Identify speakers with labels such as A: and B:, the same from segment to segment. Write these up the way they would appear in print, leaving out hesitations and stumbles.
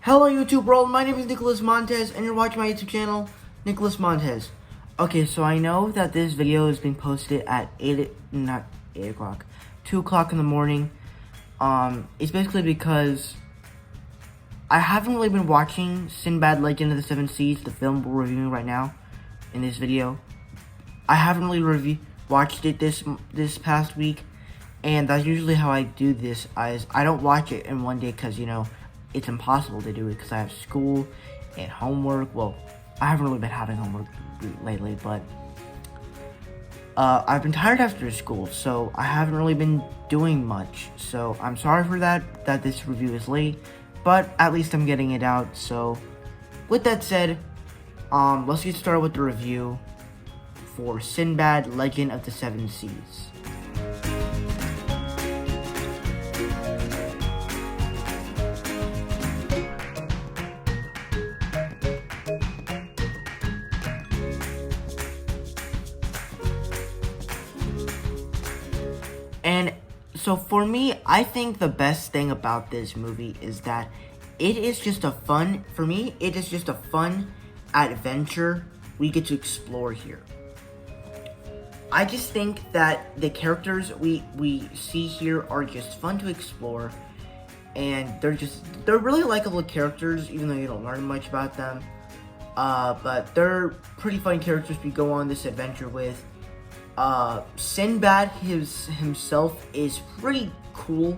A: Hello YouTube world, my name is Nicholas Montez and you're watching my YouTube channel, Nicholas Montez. Okay, so I know that this video is being posted at 2 o'clock in the morning. It's basically because I haven't really been watching Sinbad, Legend of the Seven Seas, the film we're reviewing right now in this video. I haven't really watched it this past week, and that's usually how I do this. I don't watch it in one day because, you know, it's impossible to do it because I have school and homework. Well, I haven't really been having homework lately, but I've been tired after school, so I haven't really been doing much. So I'm sorry for that this review is late, but at least I'm getting it out. So with that said, let's get started with the review for Sinbad, Legend of the Seven Seas. And so for me, I think the best thing about this movie is that it is just a fun, for me, it is just a fun adventure we get to explore here. I just think that the characters we see here are just fun to explore, and they're really likable characters, even though you don't learn much about them. But they're pretty fun characters we go on this adventure with. Sinbad himself is pretty cool.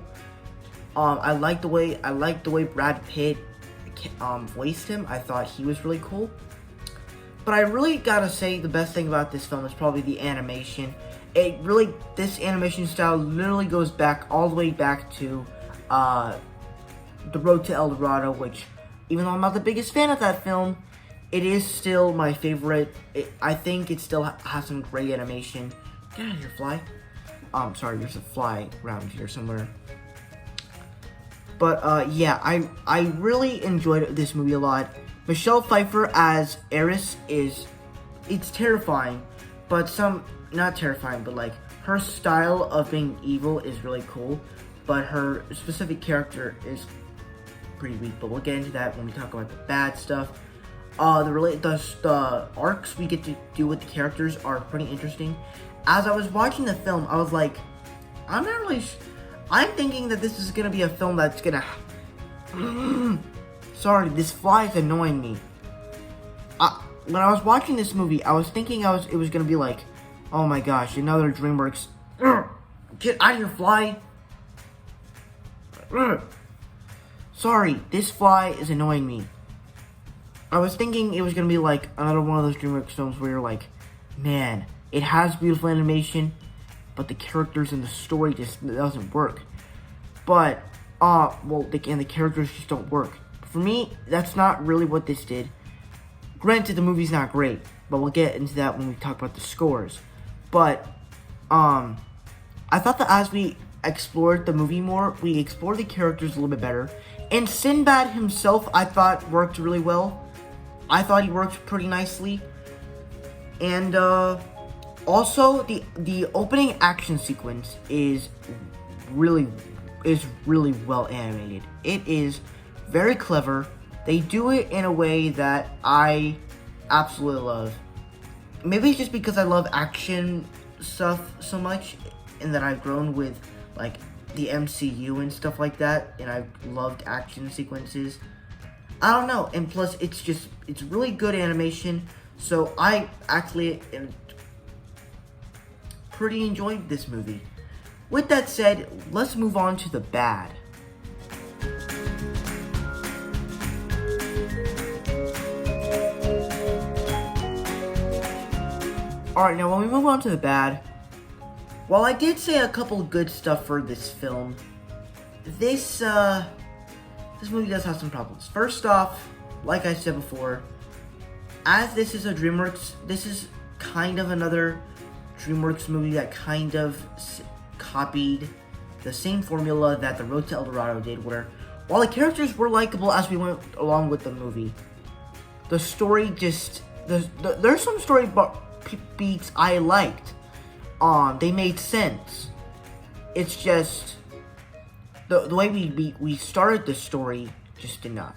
A: I like the way Brad Pitt voiced him. I thought he was really cool. But I really gotta say the best thing about this film is probably the animation. This animation style literally goes back all the way back to The Road to El Dorado, which, even though I'm not the biggest fan of that film, it is still my favorite. I think it still has some great animation. Get out of here, fly. Sorry, there's a fly around here somewhere. But, yeah, I really enjoyed this movie a lot. Michelle Pfeiffer as Eris it's terrifying, but not terrifying, but like, her style of being evil is really cool, but her specific character is pretty weak, but we'll get into that when we talk about the bad stuff. The arcs we get to do with the characters are pretty interesting. As I was watching the film, I was like, I'm thinking that this is gonna be a film that's gonna sorry, this fly is annoying me. When I was watching this movie, I was thinking it was gonna be like, oh my gosh, another DreamWorks. Get out of here, fly. Sorry, this fly is annoying me. I was thinking it was gonna be like another one of those DreamWorks films where you're like, man, it has beautiful animation, but the characters and the story just doesn't work. But, the characters just don't work. For me, that's not really what this did. Granted, the movie's not great, but we'll get into that when we talk about the scores. But, I thought that as we explored the movie more, we explored the characters a little bit better. And Sinbad himself, I thought, worked really well. I thought he worked pretty nicely. And, also, the opening action sequence is really well animated. It is very clever. They do it in a way that I absolutely love. Maybe it's just because I love action stuff so much, and that I've grown with, like, the MCU and stuff like that, and I've loved action sequences. I don't know, and plus it's really good animation, so I actually pretty enjoyed this movie. With that said, let's move on to the bad. Alright, now when we move on to the bad, while I did say a couple of good stuff for this film, this movie does have some problems. First off, like I said before, as this is a DreamWorks, this is kind of another DreamWorks movie that kind of copied the same formula that The Road to El Dorado did, where while the characters were likable as we went along with the movie, the story just, there's some story beats I liked. They made sense. It's just the way we started the story just did not.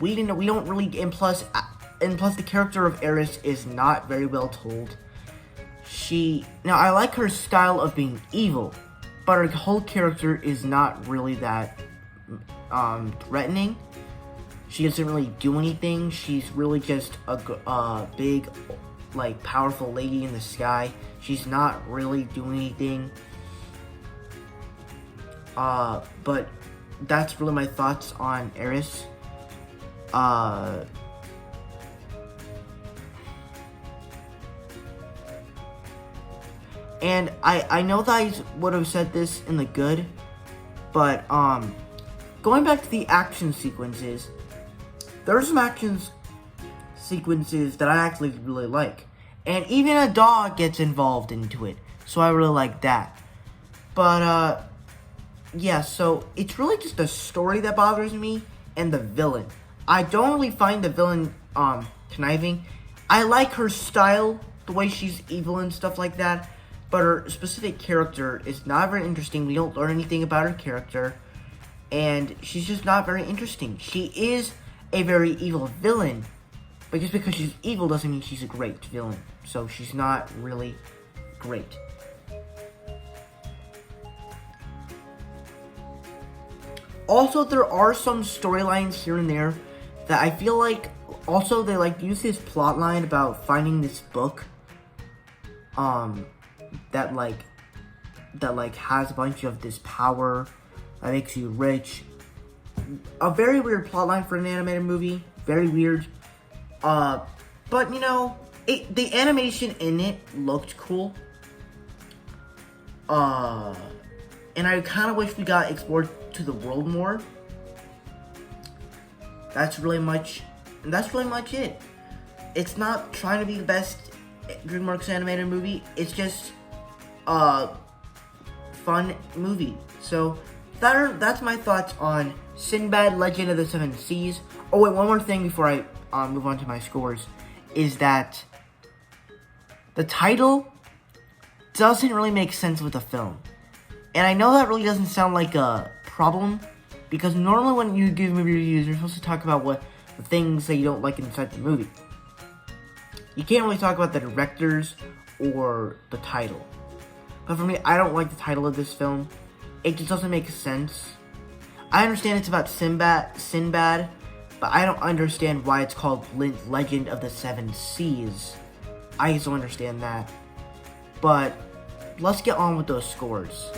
A: We don't really, and plus the character of Eris is not very well told. Now I like her style of being evil, but her whole character is not really that threatening. She doesn't really do anything. She's really just a big, like, powerful lady in the sky. She's not really doing anything. But that's really my thoughts on Eris. And I know that I would have said this in the good, but going back to the action sequences, there are some action sequences that I actually really like. And even a dog gets involved into it, so I really like that. But yeah, so it's really just the story that bothers me and the villain. I don't really find the villain conniving. I like her style, the way she's evil and stuff like that, but her specific character is not very interesting. We don't learn anything about her character, and she's just not very interesting. She is a very evil villain, but just because she's evil doesn't mean she's a great villain. So she's not really great. Also, there are some storylines here and there that I feel like, also they like use this plot line about finding this book that has a bunch of this power that makes you rich. A very weird plot line for an animated movie. Very weird. But you know, the animation in it looked cool. And I kind of wish we got explored to the world more. That's really much it. It's not trying to be the best DreamWorks animated movie. It's just a fun movie. So that's my thoughts on Sinbad, Legend of the Seven Seas. Oh wait, one more thing before I move on to my scores, is that the title doesn't really make sense with the film. And I know that really doesn't sound like a problem, because normally when you give movie reviews, you're supposed to talk about what the things that you don't like inside the movie. You can't really talk about the directors or the title. But for me, I don't like the title of this film. It just doesn't make sense. I understand it's about Sinbad, but I don't understand why it's called Legend of the Seven Seas. I just don't understand that. But let's get on with those scores.